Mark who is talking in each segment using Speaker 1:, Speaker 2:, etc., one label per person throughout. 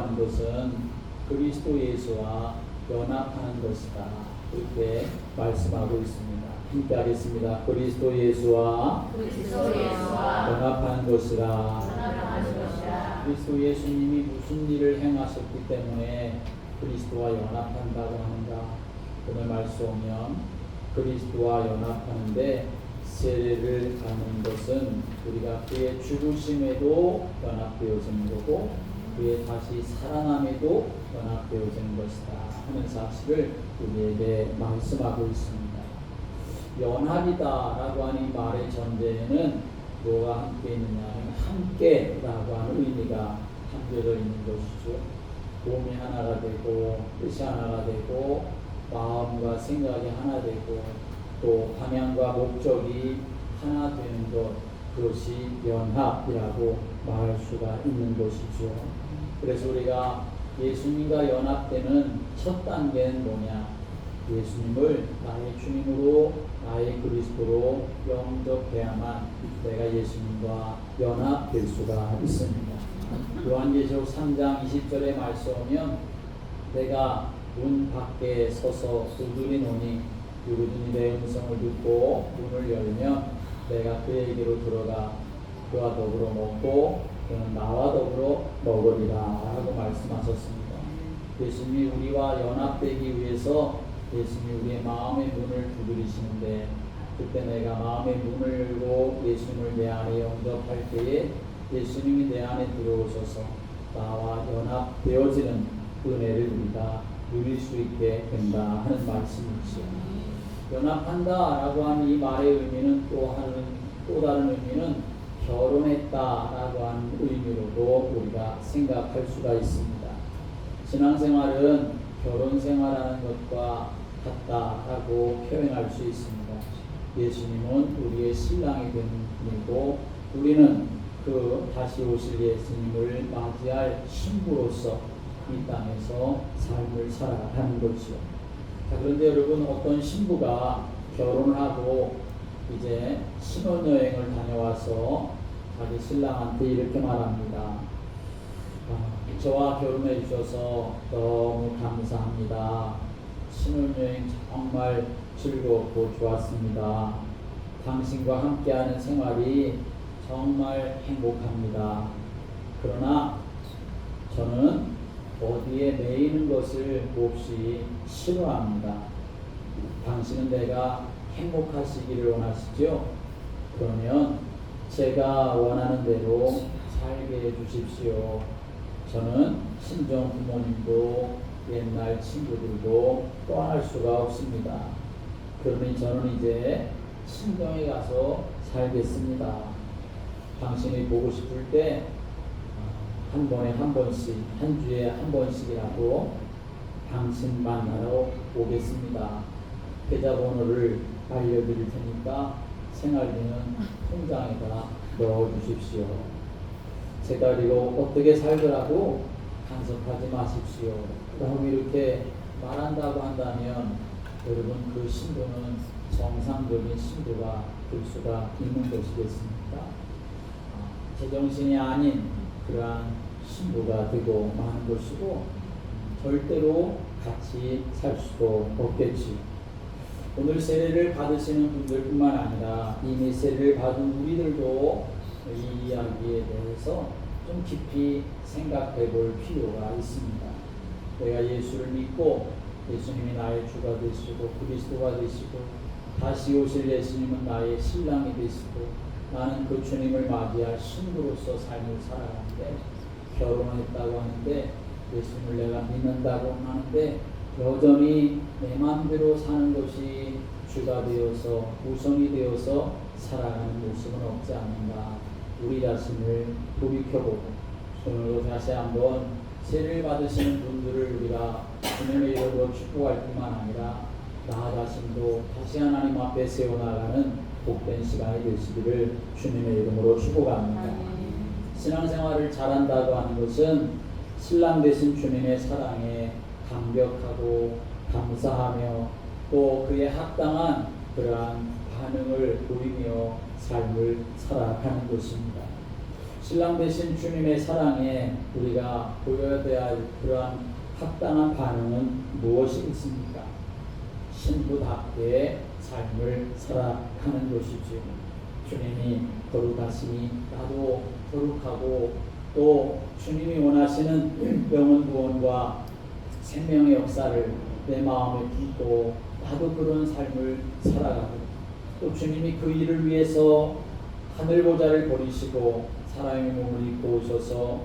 Speaker 1: 하는 것은 그리스도 예수와 연합하는 것이다. 이렇게 말씀하고 있습니다. 함께 하겠습니다. 그리스도 예수와 연합하는 것이라. 그리스도 예수님이 무슨 일을 행하셨기 때문에 그리스도와 연합한다고 하는가? 오늘 말씀 오면 그리스도와 연합하는데 세례를 받는 것은 우리가 그의 죽으심에도 연합되어지는 거고 그의 다시 살아남에도 연합되어지는 것이다 하는 사실을 우리에게 말씀하고 있습니다. 연합이다라고 하는 이 말의 전제에는 뭐가 함께 있느냐는 함께라고 하는 의미가 담겨져 있는 것이죠. 몸이 하나가 되고 뜻이 하나가 되고 마음과 생각이 하나 되고 또 방향과 목적이 하나 되는 것, 그것이 연합이라고 말할 수가 있는 것이죠. 그래서 우리가 예수님과 연합되는 첫 단계는 뭐냐? 예수님을 나의 주님으로 나의 그리스도로 영접해야만 내가 예수님과 연합될 수가 있습니다. 요한계시록 3장 20절에 말씀 오면 내가 문 밖에 서서 두드리노니 누구든지 내 음성을 듣고 문을 열면 내가 그에게로 들어가 그와 더불어 먹고 그는 나와 더불어 먹으리라 라고 말씀하셨습니다. 예수님이 우리와 연합되기 위해서 예수님이 우리의 마음의 문을 두드리시는데 그때 내가 마음의 문을 열고 예수님을 내 안에 영접할 때에 예수님이 내 안에 들어오셔서 나와 연합되어지는 은혜를 우리가 누릴 수 있게 된다 하는 말씀이지요. 연합한다라고 하는 이 말의 의미는 또 다른 의미는 결혼했다라고 하는 의미로도 우리가 생각할 수가 있습니다. 신앙생활은 결혼생활하는 것과 같다라고 표현할 수 있습니다. 예수님은 우리의 신랑이 된 분이고 우리는 그 다시 오실 예수님을 맞이할 신부로서 이 땅에서 삶을 살아가는 것이요. 자, 그런데 여러분, 어떤 신부가 결혼하고 이제 신혼여행을 다녀와서 자기 신랑한테 이렇게 말합니다. 저와 결혼해 주셔서 너무 감사합니다. 신혼여행 정말 즐겁고 좋았습니다. 당신과 함께하는 생활이 정말 행복합니다. 그러나 저는 어디에 매이는 것을 몹시 싫어합니다. 당신은 내가 행복하시기를 원하시죠? 그러면 제가 원하는 대로 살게 해주십시오. 저는 친정 부모님도 옛날 친구들도 떠날 수가 없습니다. 그러니 저는 이제 친정에 가서 살겠습니다. 당신이 보고 싶을 때 한 번에 한 번씩, 한 주에 한 번씩이라도 당신 만나러 오겠습니다. 계좌번호를 알려드릴 테니까 생활비는 통장에다 넣어주십시오. 제가 그리고 어떻게 살더라도 간섭하지 마십시오. 라고 이렇게 말한다고 한다면 여러분, 그 신부는 정상적인 신부가 될 수가 있는 것이겠습니까? 제정신이 아닌 그러한 신부가 되고 마는 것이고 절대로 같이 살 수도 없겠지. 오늘 세례를 받으시는 분들뿐만 아니라 이미 세례를 받은 우리들도 이 이야기에 대해서 좀 깊이 생각해 볼 필요가 있습니다. 내가 예수를 믿고 예수님이 나의 주가 되시고 그리스도가 되시고 다시 오실 예수님은 나의 신랑이 되시고 나는 그 주님을 맞이할 신부로서 삶을 살아가는데 결혼했다고 하는데 예수님을 내가 믿는다고 하는데 여전히 내 마음대로 사는 것이 주가 되어서 우선이 되어서 살아가는 모습은 없지 않는가. 우리 자신을 돌이켜보고 오늘도 다시 한번 세례를 받으시는 분들을 우리가 주님의 이름으로 축복할 뿐만 아니라 나 자신도 다시 하나님 앞에 세워나가는 복된 시간이 되시기를 주님의 이름으로 축복합니다. 신앙생활을 잘한다고 하는 것은 신랑 되신 주님의 사랑에 감격하고 감사하며 또 그에 합당한 그러한 반응을 보이며 삶을 살아가는 것입니다. 신랑 되신 주님의 사랑에 우리가 보여야 할 그러한 합당한 반응은 무엇이겠습니까? 신부답게 삶을 살아가는 것이지요. 주님이 거룩하시니 나도 거룩하고, 또 주님이 원하시는 영원 구원과 생명의 역사를 내 마음에 품고 나도 그런 삶을 살아가고, 또 주님이 그 일을 위해서 하늘 보좌를 버리시고 사람의 몸을 입고 오셔서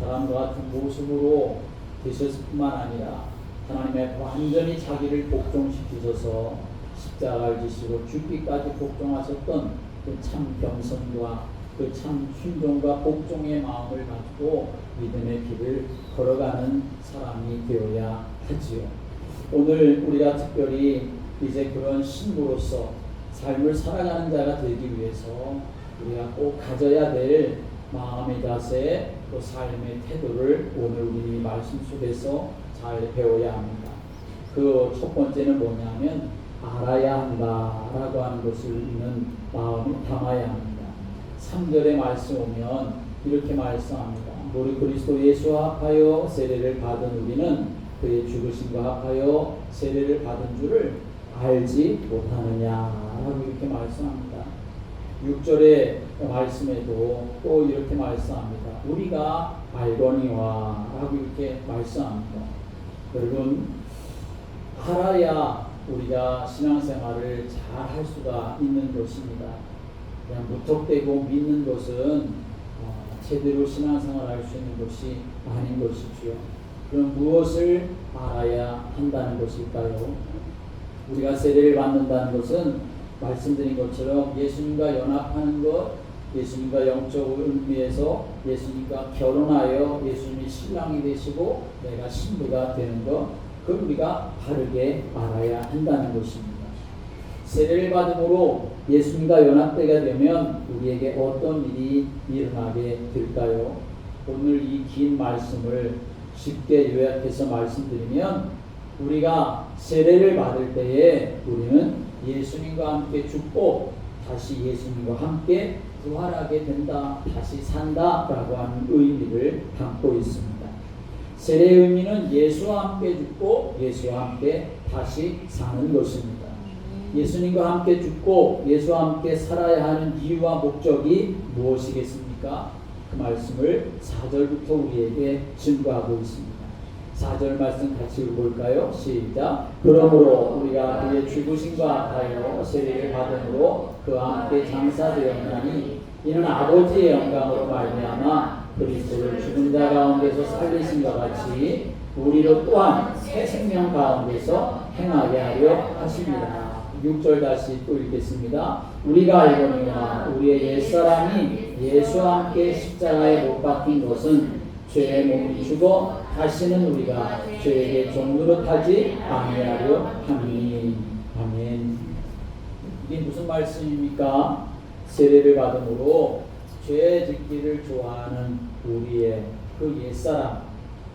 Speaker 1: 사람과 같은 모습으로 되셨을 뿐만 아니라 하나님의 완전히 자기를 복종시키셔서 십자가를 지시고 죽기까지 복종하셨던 그 참 겸손과 그 참 순종과 복종의 마음을 가지고 믿음의 길을 걸어가는 사람이 되어야 하지요. 오늘 우리가 특별히 이제 그런 신부로서 삶을 살아가는 자가 되기 위해서 우리가 꼭 가져야 될 마음의 자세, 또 삶의 태도를 오늘 우리 말씀 속에서 잘 배워야 합니다. 그 첫 번째는 뭐냐면 알아야 한다라고 하는 것을 우리는 마음에 담아야 합니다. 3절의 말씀 오면 이렇게 말씀합니다. 우리 그리스도 예수와 합하여 세례를 받은 우리는 그의 죽으심과 합하여 세례를 받은 줄을 알지 못하느냐라고 이렇게 말씀합니다. 6절의 말씀에도 또 이렇게 말씀합니다. 우리가 알거니와 라고 이렇게 말씀합니다. 여러분, 알아야 우리가 신앙생활을 잘 할 수가 있는 것입니다. 그냥 무턱대고 믿는 것은 제대로 신앙생활을 할 수 있는 것이 아닌 것이지요. 그럼 무엇을 알아야 한다는 것일까요? 우리가 세례를 받는다는 것은 말씀드린 것처럼 예수님과 연합하는 것, 예수님과 영적 의미에서 예수님과 결혼하여 예수님이 신랑이 되시고 내가 신부가 되는 것, 그걸 우리가 바르게 알아야 한다는 것입니다. 세례를 받음으로 예수님과 연합되게 되면 우리에게 어떤 일이 일어나게 될까요? 오늘 이 긴 말씀을 쉽게 요약해서 말씀드리면, 우리가 세례를 받을 때에 우리는 예수님과 함께 죽고 다시 예수님과 함께 부활하게 된다, 다시 산다라고 하는 의미를 담고 있습니다. 세례의 의미는 예수와 함께 죽고 예수와 함께 다시 사는 것입니다. 예수님과 함께 죽고 예수와 함께 살아야 하는 이유와 목적이 무엇이겠습니까? 그 말씀을 4절부터 우리에게 증거하고 있습니다. 4절 말씀 같이 읽어볼까요? 시작. 그러므로 우리가 그의 죽으심과 하여 세례를 받음으로 그와 함께 장사되었나니 이는 아버지의 영광으로 말미암아 그리스도를 죽은 자 가운데서 살리신 것 같이 우리로 또한 새 생명 가운데서 행하게 하려 하십니다. 6절 다시 또 읽겠습니다. 우리가 알거니와 우리의 옛사람이 예수와 함께 십자가에 못 박힌 것은 죄의 몸이 죽어 다시는 우리가 죄에게 종노릇하지 아니하려 함이니. 아멘. 이게 무슨 말씀입니까? 세례를 받음으로 죄 짓기를 좋아하는 우리의 그 옛사람,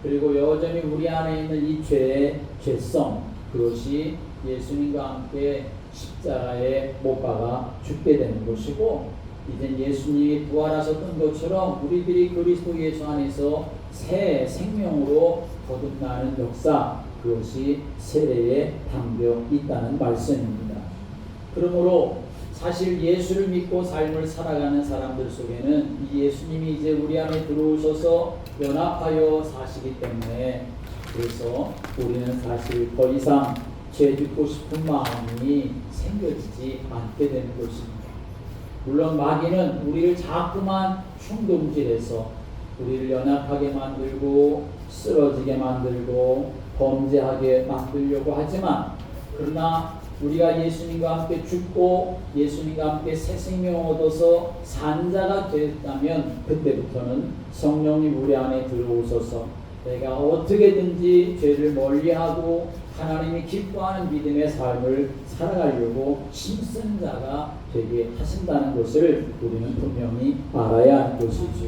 Speaker 1: 그리고 여전히 우리 안에 있는 이 죄의 죄성, 그것이 예수님과 함께 십자가에 못 박아 죽게 되는 것이고, 이젠 예수님이 부활하셨던 것처럼 우리들이 그리스도 예수 안에서 새 생명으로 거듭나는 역사, 그것이 세례에 담겨 있다는 말씀입니다. 그러므로 사실 예수를 믿고 삶을 살아가는 사람들 속에는 이 예수님이 이제 우리 안에 들어오셔서 연합하여 사시기 때문에, 그래서 우리는 사실 더 이상 죄 짓고 싶은 마음이 생겨지지 않게 되는 것입니다. 물론 마귀는 우리를 자꾸만 충동질해서 우리를 연약하게 만들고 쓰러지게 만들고 범죄하게 만들려고 하지만, 그러나 우리가 예수님과 함께 죽고 예수님과 함께 새 생명을 얻어서 산 자가 됐다면, 그때부터는 성령님 우리 안에 들어오셔서 내가 어떻게든지 죄를 멀리하고 하나님이 기뻐하는 믿음의 삶을 살아가려고 힘쓴 자가 되게 하신다는 것을 우리는 분명히 알아야 하는 것이죠.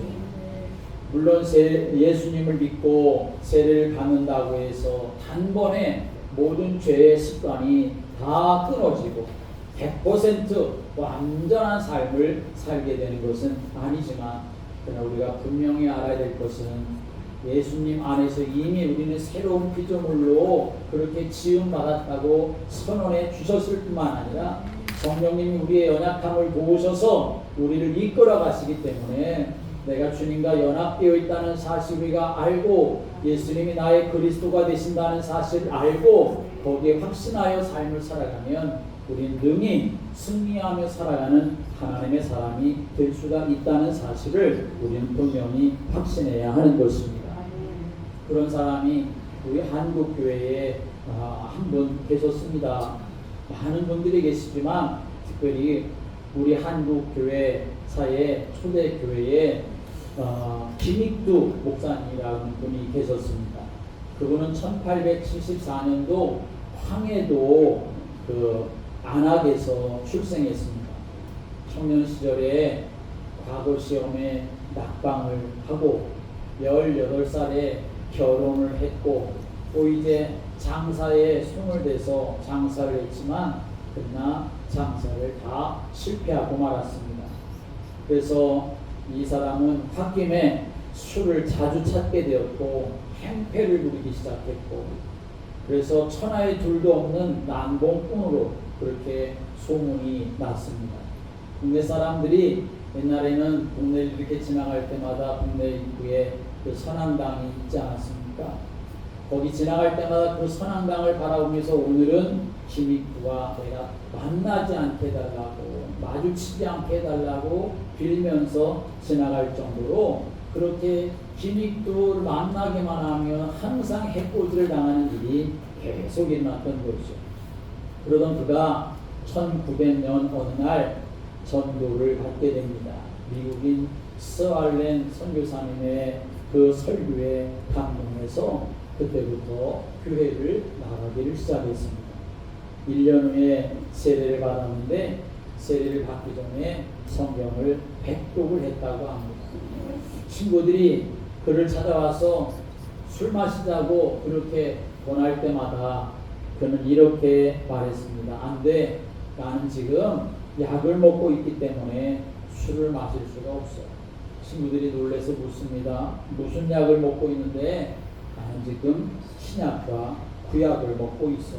Speaker 1: 물론 예수님을 믿고 세례를 받는다고 해서 단번에 모든 죄의 습관이 다 끊어지고 100% 완전한 삶을 살게 되는 것은 아니지만, 그러나 우리가 분명히 알아야 될 것은 예수님 안에서 이미 우리는 새로운 피조물로 그렇게 지음받았다고 선언해 주셨을 뿐만 아니라 성령님이 우리의 연약함을 보셔서 우리를 이끌어 가시기 때문에 내가 주님과 연합되어 있다는 사실 우리가 알고 예수님이 나의 그리스도가 되신다는 사실을 알고 거기에 확신하여 삶을 살아가면 우리는 능히 승리하며 살아가는 하나님의 사람이 될 수가 있다는 사실을 우리는 분명히 확신해야 하는 것입니다. 그런 사람이 우리 한국 교회에 한 분 계셨습니다. 많은 분들이 계시지만 특별히 우리 한국 교회사의 초대 교회에 김익두 목사님이라는 분이 계셨습니다. 그분은 1874년도 황해도 안악에서 출생했습니다. 청년 시절에 과거 시험에 낙방을 하고 18살에 결혼을 했고 또 이제 장사에 손을 대서 장사를 했지만 그러나 장사를 다 실패하고 말았습니다. 그래서 이 사람은 홧김에 술을 자주 찾게 되었고 행패를 부리기 시작했고 그래서 천하의 둘도 없는 난공꾼으로 그렇게 소문이 났습니다. 국내 사람들이 옛날에는 국내를 이렇게 지나갈 때마다 국내 입구에 그 선앙당이 있지 않았습니까? 거기 지나갈 때마다 그 선앙당을 바라보면서 오늘은 김익두와 내가 만나지 않게 해달라고 마주치지 않게 해달라고 빌면서 지나갈 정도로 그렇게 김익두를 만나기만 하면 항상 해코지를 당하는 일이 계속 일어났던 것이죠. 그러던 그가 1900년 어느 날 전도를 받게 됩니다. 미국인 서알렌 선교사님의 그 설교에 감동해서 그때부터 교회를 나가기를 시작했습니다. 1년 후에 세례를 받았는데 세례를 받기 전에 성경을 백독을 했다고 합니다. 친구들이 그를 찾아와서 술 마시자고 그렇게 권할 때마다 그는 이렇게 말했습니다. 안 돼. 나는 지금 약을 먹고 있기 때문에 술을 마실 수가 없어. 친구들이 놀라서 묻습니다. 무슨 약을 먹고 있는데? 나는 지금 신약과 구약을 먹고 있어.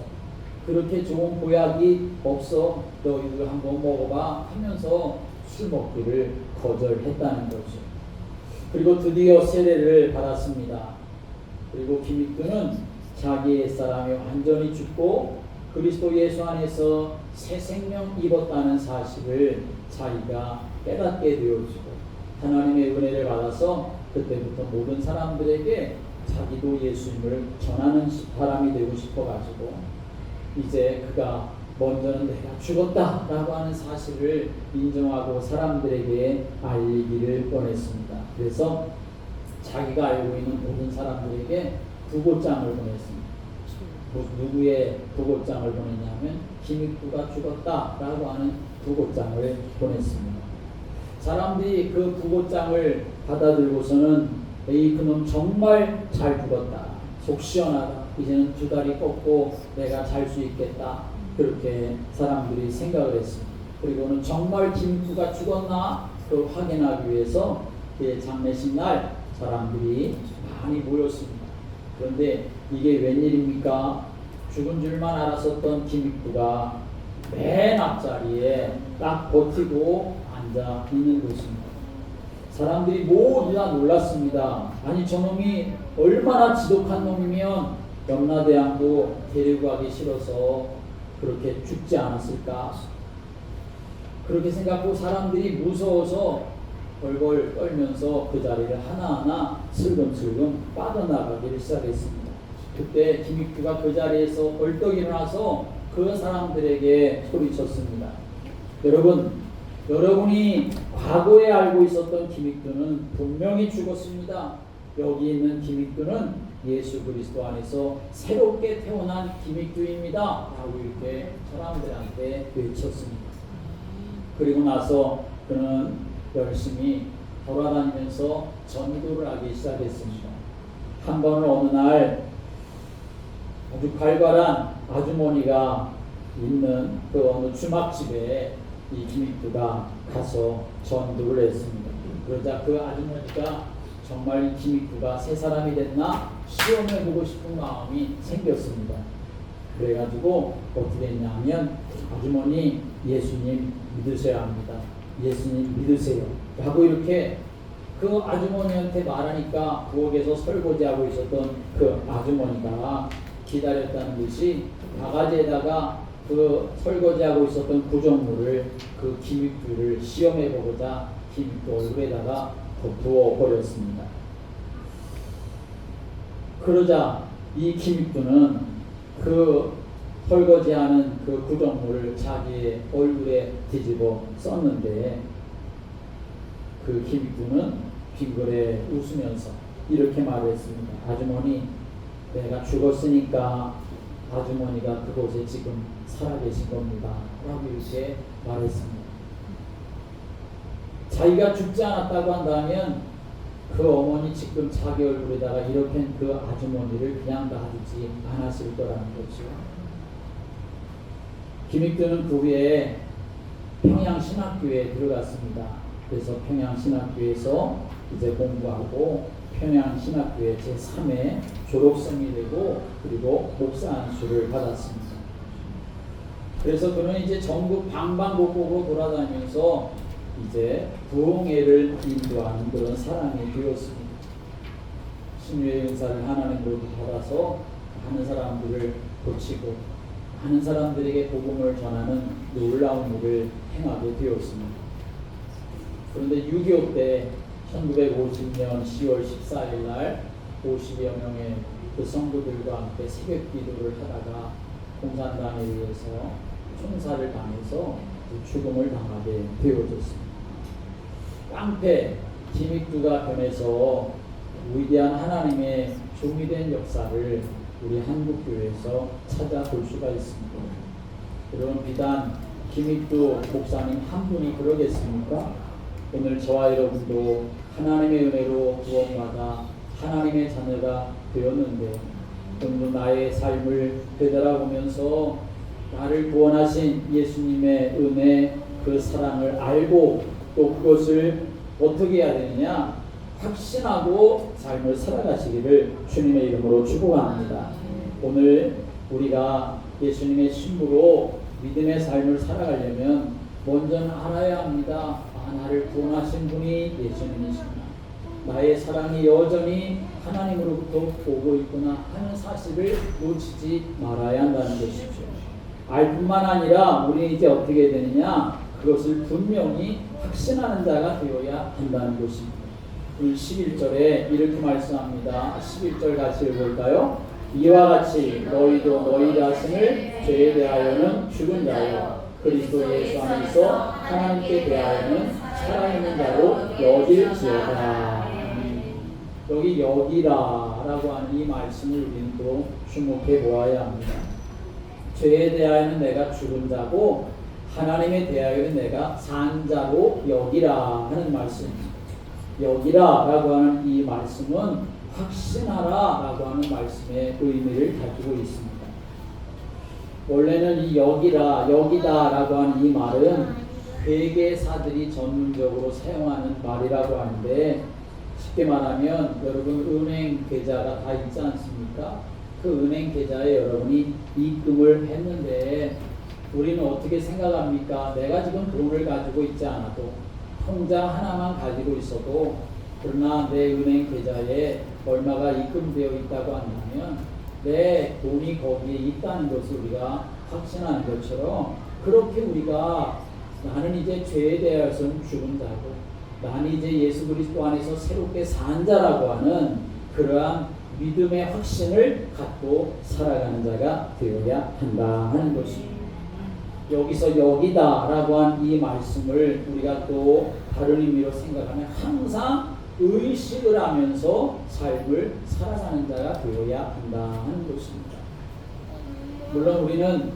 Speaker 1: 그렇게 좋은 보약이 없어. 너희들 한번 먹어봐 하면서 술 먹기를 거절했다는 거죠. 그리고 드디어 세례를 받았습니다. 그리고 김익두는 자기의 옛사람이 완전히 죽고 그리스도 예수 안에서 새 생명 입었다는 사실을 자기가 깨닫게 되어지고 하나님의 은혜를 받아서 그때부터 모든 사람들에게 자기도 예수님을 전하는 사람이 되고 싶어가지고 이제 그가 먼저는 내가 죽었다라고 하는 사실을 인정하고 사람들에게 알리기를 원했습니다. 그래서 자기가 알고 있는 모든 사람들에게 부고장을 보냈습니다. 누구의 부고장을 보냈냐면 김익두가 죽었다라고 하는 부고장을 보냈습니다. 사람들이 그 부고장을 받아들고서는 에이 그놈 정말 잘 죽었다. 속 시원하다. 이제는 두 다리 꺾고 내가 잘 수 있겠다. 그렇게 사람들이 생각을 했습니다. 그리고는 정말 김익두가 죽었나 그 확인하기 위해서 그 장례식 날 사람들이 많이 모였습니다. 그런데 이게 웬일입니까? 죽은 줄만 알았었던 김익두가 맨 앞자리에 딱 버티고 앉아 있는 것입니다. 사람들이 모두 다 놀랐습니다. 아니 저놈이 얼마나 지독한 놈이면 염라대왕도 데리고 가기 싫어서 그렇게 죽지 않았을까? 그렇게 생각하고 사람들이 무서워서 벌벌 떨면서 그 자리를 하나하나 슬금슬금 빠져나가기를 시작했습니다. 그때 김익두가 그 자리에서 벌떡 일어나서 그 사람들에게 소리쳤습니다. 여러분이 과거에 알고 있었던 김익두는 분명히 죽었습니다. 여기 있는 김익두는 예수 그리스도 안에서 새롭게 태어난 김익두입니다. 라고 이렇게 사람들한테 외쳤습니다. 그리고 나서 그는 열심히 돌아다니면서 전도를 하기 시작했습니다. 한 번은 어느 날 아주 활발한 아주머니가 있는 그 어느 주막집에 이 김익두가 가서 전도를 했습니다. 그러자 그 아주머니가 정말 이 김익두가 새 사람이 됐나 시험해보고 싶은 마음이 생겼습니다. 그래가지고 어떻게 했냐면 아주머니 예수님 믿으셔야 합니다. 예수님 믿으세요. 하고 이렇게 그 아주머니한테 말하니까 부엌에서 설거지하고 있었던 그 아주머니가 기다렸다는 듯이 바가지에다가 그 설거지하고 있었던 구정물을 그 김익두를 시험해보고자 김익두 얼굴에다가 부어버렸습니다. 그러자 이 김익두는 그 설거지하는 그 구정물을 자기의 얼굴에 뒤집어 썼는데 그 김익두는 빙그레 웃으면서 이렇게 말했습니다. 아주머니, 내가 죽었으니까 아주머니가 그곳에 지금 살아계신 겁니다. 라고 이렇게 말했습니다. 자기가 죽지 않았다고 한다면 그 어머니 지금 자기 얼굴에다가 이렇게 그 아주머니를 그냥 놔두지 않았을 거라는 거죠. 김익두는 그 후에 평양신학교에 들어갔습니다. 그래서 평양신학교에서 이제 공부하고 평양신학교의 제3회 졸업생이 되고 그리고 목사 안수를 받았습니다. 그래서 그는 이제 전국 방방곡곡으로 돌아다니면서 이제 부흥회를 인도하는 그런 사람이 되었습니다. 신유의 은사를 하나님으로부터 받아서 많은 사람들을 고치고 많은 사람들에게 복음을 전하는 놀라운 일을 행하게 되었습니다. 그런데 6.25 때 1950년 10월 14일 날 50여 명의 그 성도들과 함께 새벽 기도를 하다가 공산당에 의해서 총살을 당해서 죽음을 당하게 되어졌습니다. 깡패 김익두가 변해서 위대한 하나님의 종이 된 역사를 우리 한국교회에서 찾아볼 수가 있습니다. 여러분, 비단 김익두 목사님 한 분이 그러겠습니까? 오늘 저와 여러분도 하나님의 은혜로 구원받아 하나님의 자녀가 되었는데 오늘 나의 삶을 되돌아보면서 나를 구원하신 예수님의 은혜, 그 사랑을 알고 또 그것을 어떻게 해야 되느냐? 확신하고 삶을 살아가시기를 주님의 이름으로 축복합니다. 오늘 우리가 예수님의 신부로 믿음의 삶을 살아가려면 먼저는 알아야 합니다. 나를 구원하신 분이 예수님이십니다. 나의 사랑이 여전히 하나님으로부터 오고 있구나 하는 사실을 놓치지 말아야 한다는 것이죠. 알 뿐만 아니라 우리는 이제 어떻게 되느냐? 그것을 분명히 확신하는 자가 되어야 한다는 것입니다. 11절에 이렇게 말씀합니다. 11절 같이 읽을까요? 이와 같이 너희도 너희 자신을 죄에 대하여는 죽은 자요 그리스도 예수 안에서 하나님께 대하여는 살아있는 자로 여길지어다. 여기 여기라라고 하는 이 말씀을 우리는 또 주목해 보아야 합니다. 죄에 대하여는 내가 죽은 자고 하나님에 대하여는 내가 산 자로 여기라 하는 말씀입니다. 여기라라고 하는 이 말씀은 확신하라라고 하는 말씀의 의미를 가지고 있습니다. 원래는 이 여기라, 여기다라고 하는 이 말은 회계사들이 전문적으로 사용하는 말이라고 하는데 쉽게 말하면 여러분 은행 계좌가 다 있지 않습니까? 그 은행 계좌에 여러분이 입금을 했는데 우리는 어떻게 생각합니까? 내가 지금 돈을 가지고 있지 않아도 통장 하나만 가지고 있어도 그러나 내 은행 계좌에 얼마가 입금되어 있다고 한다면 내 돈이 거기에 있다는 것을 우리가 확신하는 것처럼 그렇게 우리가 나는 이제 죄에 대해서는 죽은 자고 나는 이제 예수 그리스도 안에서 새롭게 산 자라고 하는 그러한 믿음의 확신을 갖고 살아가는 자가 되어야 한다 하는 것입니다. 여기서 여기다라고 한 이 말씀을 우리가 또 다른 의미로 생각하면 항상 의식을 하면서 삶을 살아가는 자가 되어야 한다 하는 것입니다. 물론 우리는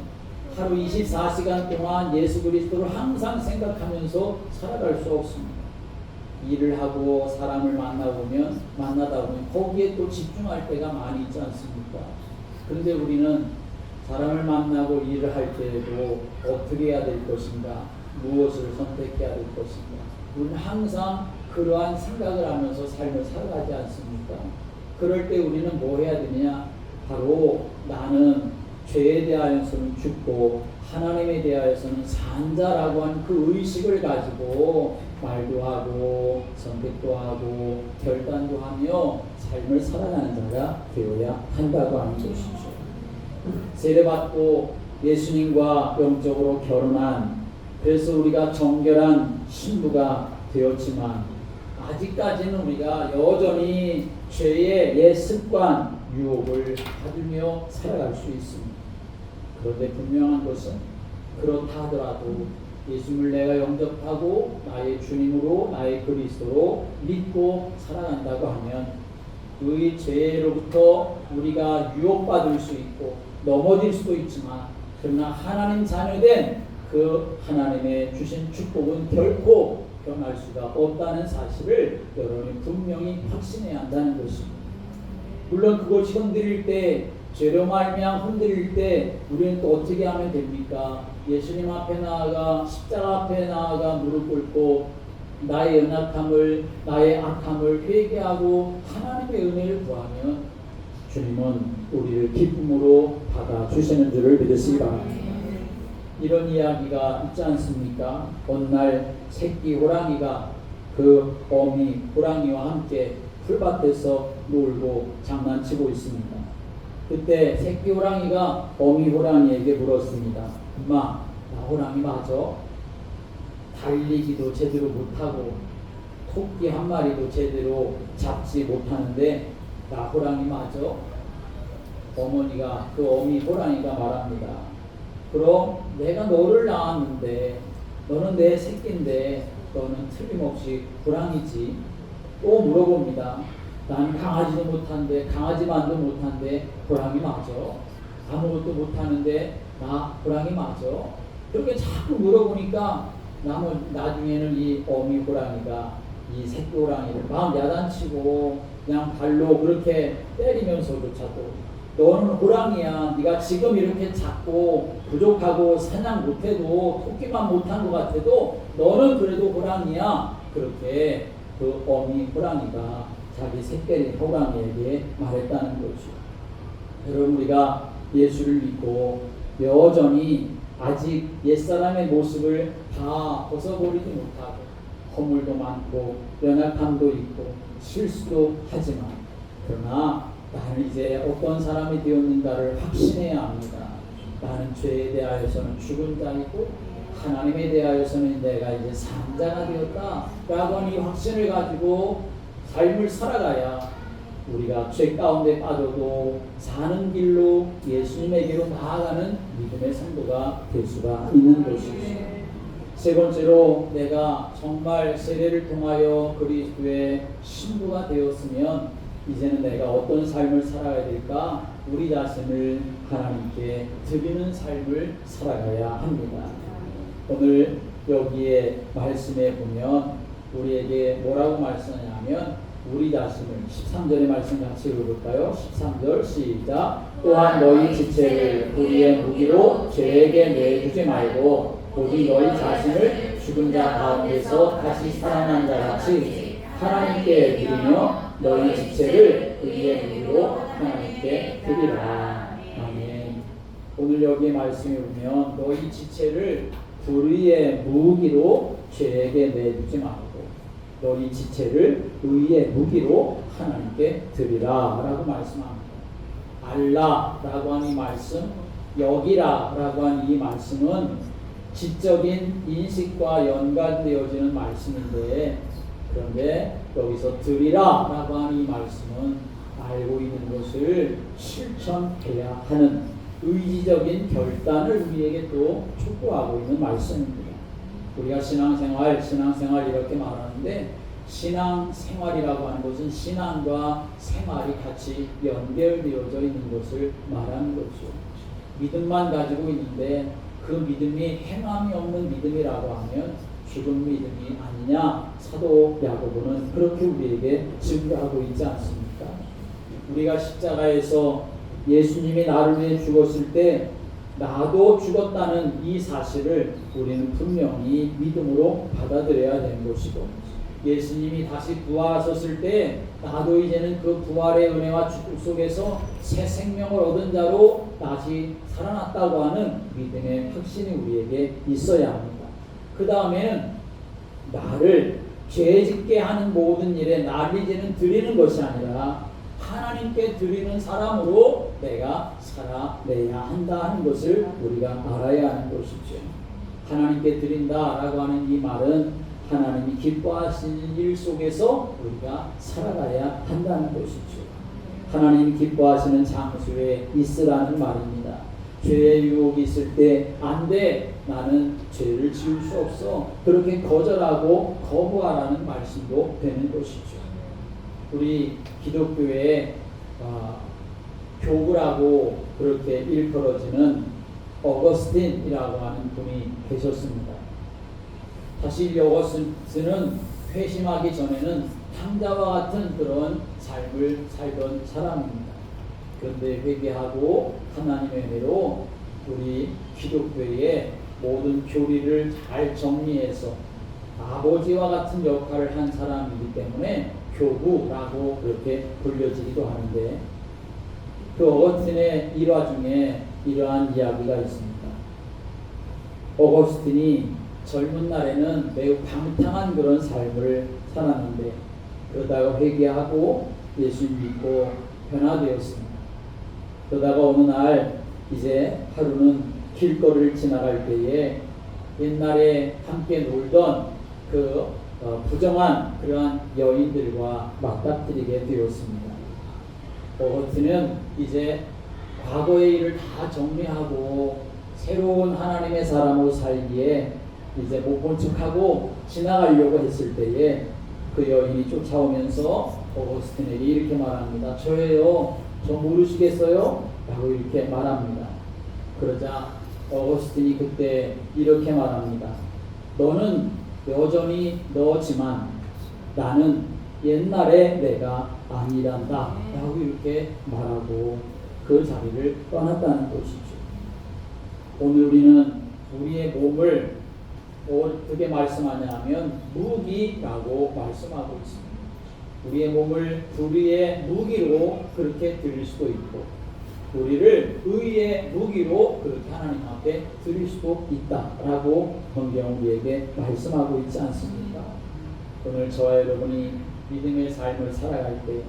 Speaker 1: 하루 24시간 동안 예수 그리스도를 항상 생각하면서 살아갈 수 없습니다. 일을 하고 사람을 만나다 보면 거기에 또 집중할 때가 많이 있지 않습니까? 그런데 우리는 사람을 만나고 일을 할 때에도 어떻게 해야 될 것인가, 무엇을 선택해야 될 것인가, 우리는 항상 그 그러한 생각을 하면서 삶을 살아가지 않습니까? 그럴 때 우리는 뭐 해야 되냐? 바로 나는 죄에 대하여서는 죽고 하나님에 대하여서는 산자라고 하는 그 의식을 가지고 말도 하고 선택도 하고 결단도 하며 삶을 살아가는 자가 되어야 한다고 하는 것이죠. 세례받고 예수님과 영적으로 결혼한, 그래서 우리가 정결한 신부가 되었지만 아직까지는 우리가 여전히 죄의 옛 습관, 유혹을 받으며 살아갈 수 있습니다. 그런데 분명한 것은 그렇다 하더라도 예수님을 내가 영접하고 나의 주님으로 나의 그리스도로 믿고 살아간다고 하면 그 죄로부터 우리가 유혹받을 수 있고 넘어질 수도 있지만, 그러나 하나님 자녀된 그 하나님의 주신 축복은 결코 변할 수가 없다는 사실을 여러분이 분명히 확신해야 한다는 것입니다. 물론 그것이 흔들릴 때, 죄로 말미암아 흔들릴 때 우리는 또 어떻게 하면 됩니까? 예수님 앞에 나아가, 십자가 앞에 나아가 무릎 꿇고 나의 연약함을, 나의 악함을 회개하고 하나님의 은혜를 구하면 주님은 우리를 기쁨으로 받아주시는 줄을 믿으시기 바랍니다. 이런 이야기가 있지 않습니까? 어느 날 새끼 호랑이가 그 어미 호랑이와 함께 풀밭에서 놀고 장난치고 있습니다. 그때 새끼 호랑이가 어미 호랑이에게 물었습니다. 엄마, 나 호랑이 맞아? 달리기도 제대로 못하고 토끼 한 마리도 제대로 잡지 못하는데 나 호랑이 맞아? 어머니가, 그 어미 호랑이가 말합니다. 그럼 내가 너를 낳았는데 너는 내 새끼인데 너는 틀림없이 호랑이지. 또 물어봅니다. 난 강아지도 못하는데, 강아지만도 못하는데 호랑이 맞아? 아무것도 못하는데 나 호랑이 맞아? 그렇게 자꾸 물어보니까 나중에는 이 어미 호랑이가 이 새끼 호랑이를 막 야단치고 그냥 발로 그렇게 때리면서조차도 너는 호랑이야. 네가 지금 이렇게 작고 부족하고 사냥 못해도, 토끼만 못한 것 같아도 너는 그래도 호랑이야. 그렇게 그 어미 호랑이가 자기 새끼 호랑이에게 말했다는 거죠. 여러분, 우리가 예수를 믿고 여전히 아직 옛사람의 모습을 다 벗어버리지 못하고 허물도 많고 연약함도 있고 실수도 하지만, 그러나 나는 이제 어떤 사람이 되었는가를 확신해야 합니다. 나는 죄에 대하여서는 죽은 자이고 하나님에 대하여서는 내가 이제 산자가 되었다 라고 하는 이 확신을 가지고 삶을 살아가야 우리가 죄 가운데 빠져도 사는 길로 예수님에게로 나아가는 믿음의 성도가 될 수가 있는 것이죠. 세 번째로, 내가 정말 세례를 통하여 그리스도의 신부가 되었으면 이제는 내가 어떤 삶을 살아가야 될까? 우리 자신을 하나님께 드리는 삶을 살아가야 합니다. 오늘 여기에 말씀에 보면 우리에게 뭐라고 말씀하냐면, 우리 자신을 13절의 말씀 같이 읽어볼까요? 13절 시작. 또한 너희 지체를 우리의 무기로 죄에게 내주지 말고 오직 너희 자신을 죽은 자 가운데서 다시 살아난 자 같이 하나님께 드리며 너희 지체를 우리의 무기로 하나님께 드리라. 아멘. 오늘 여기 말씀에 보면 너희 지체를 불의의 무기로 죄에게 내주지 말고 너희 지체를 의의 무기로 하나님께 드리라 라고 말씀합니다. 알라라고 하는 이 말씀, 여기라라고 하는 이 말씀은 지적인 인식과 연관되어지는 말씀인데, 그런데 여기서 드리라라고 하는 이 말씀은 알고 있는 것을 실천해야 하는 의지적인 결단을 우리에게 또 촉구하고 있는 말씀입니다. 우리가 신앙생활 이렇게 말하는데, 신앙생활이라고 하는 것은 신앙과 생활이 같이 연결되어져 있는 것을 말하는 거죠. 믿음만 가지고 있는데 그 믿음이 행함이 없는 믿음이라고 하면 죽은 믿음이 아니냐, 사도 야고보는 그렇게 우리에게 증거하고 있지 않습니까? 우리가 십자가에서 예수님이 나를 위해 죽었을 때 나도 죽었다는 이 사실을 우리는 분명히 믿음으로 받아들여야 되는 것이고, 예수님이 다시 부활하셨을 때 나도 이제는 그 부활의 은혜와 축복 속에서 새 생명을 얻은 자로 다시 살아났다고 하는 믿음의 확신이 우리에게 있어야 합니다. 그 다음에는 나를 죄짓게 하는 모든 일에 나를 이제는 드리는 것이 아니라 하나님께 드리는 사람으로 내가 살아내야 한다는 것을 우리가 알아야 하는 것이죠. 하나님께 드린다라고 하는 이 말은 하나님이 기뻐하시는 일 속에서 우리가 살아가야 한다는 것이죠. 하나님이 기뻐하시는 장소에 있으라는 말입니다. 죄의 유혹이 있을 때 안 돼, 나는 죄를 지을 수 없어, 그렇게 거절하고 거부하라는 말씀도 되는 것이죠. 우리 기독교에 교부라고 그렇게 일컬어지는 어거스틴이라고 하는 분이 계셨습니다. 사실 이 어거스틴은 회심하기 전에는 탕자와 같은 그런 삶을 살던 사람입니다. 그런데 회개하고 하나님의 은혜로 우리 기독교의 모든 교리를 잘 정리해서 아버지와 같은 역할을 한 사람이기 때문에 교부라고 그렇게 불려지기도 하는데, 그 어거스틴의 일화 중에 이러한 이야기가 있습니다. 어거스틴이 젊은 날에는 매우 방탕한 그런 삶을 살았는데 그러다가 회개하고 예수 믿고 변화되었습니다. 그러다가 어느 날 이제 하루는 길거리를 지나갈 때에 옛날에 함께 놀던 그 부정한 그러한 여인들과 맞닥뜨리게 되었습니다. 어거스틴은 이제 과거의 일을 다 정리하고 새로운 하나님의 사람으로 살기에 이제 못 본 척하고 지나가려고 했을 때에 그 여인이 쫓아오면서 어거스틴에게 이렇게 말합니다. 저예요. 저 모르시겠어요? 라고 이렇게 말합니다. 그러자 어거스틴이 그때 이렇게 말합니다. 너는 여전히 너지만 나는 옛날에 내가 아니란다 라고 이렇게 말하고 그 자리를 떠났다는 것이죠. 오늘 우리는 우리의 몸을 어떻게 말씀하냐면 무기라고 말씀하고 있습니다. 우리의 몸을 불의의 무기로 그렇게 드릴 수도 있고 우리를 의의 무기로 그렇게 하나님 앞에 드릴 수도 있다라고 성경은 우리에게 말씀하고 있지 않습니까? 오늘 저와 여러분이 믿음의 삶을 살아갈 때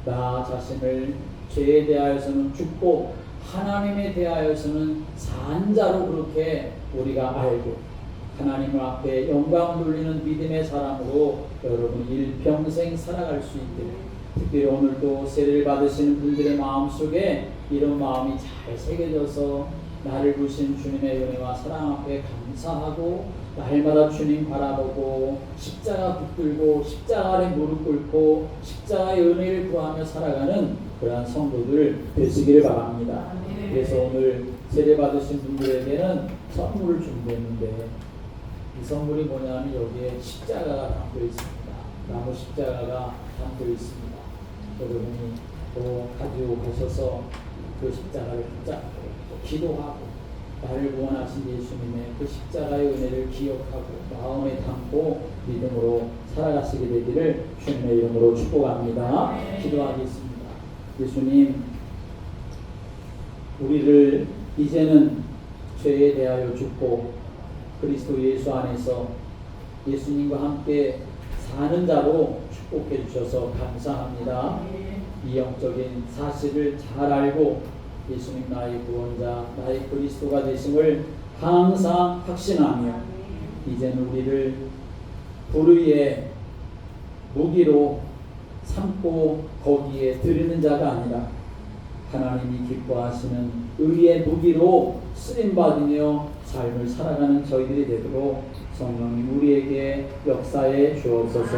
Speaker 1: 나 자신을 죄에 대하여서는 죽고 하나님에 대하여서는 산 자로 그렇게 우리가 알고 하나님 앞에 영광을 돌리는 믿음의 사람으로 여러분이 일평생 살아갈 수 있기를, 특별히 오늘도 세례를 받으시는 분들의 마음속에 이런 마음이 잘 새겨져서 나를 부르신 주님의 은혜와 사랑 앞에 감사하고 날마다 주님 바라보고 십자가 붙들고 십자가 아래 무릎 꿇고 십자가의 은혜를 구하며 살아가는 그러한 성도들 되시기를 바랍니다. 그래서 오늘 세례 받으신 분들에게는 선물을 준비했는데 이 선물이 뭐냐면 여기에 십자가가 담겨 있습니다. 나무 십자가가 담겨 있습니다. 여러분이 또 가지고 가셔서 그 십자가를 붙잡고 기도하고 나를 구원하신 예수님의 그 십자가의 은혜를 기억하고 마음에 담고 믿음으로 살아가시게 되기를 주님의 이름으로 축복합니다. 기도하겠습니다. 예수님, 우리를 이제는 죄에 대하여 죽고 그리스도 예수 안에서 예수님과 함께 사는 자로 축복해 주셔서 감사합니다. 이 영적인 사실을 잘 알고 예수님 나의 구원자, 나의 그리스도가 되심을 항상 확신하며 이제는 우리를 불의의 무기로 삼고 거기에 드리는 자가 아니라 하나님이 기뻐하시는 의의 무기로 쓰임받으며 삶을 살아가는 저희들이 되도록 성령님 우리에게 역사해 주옵소서.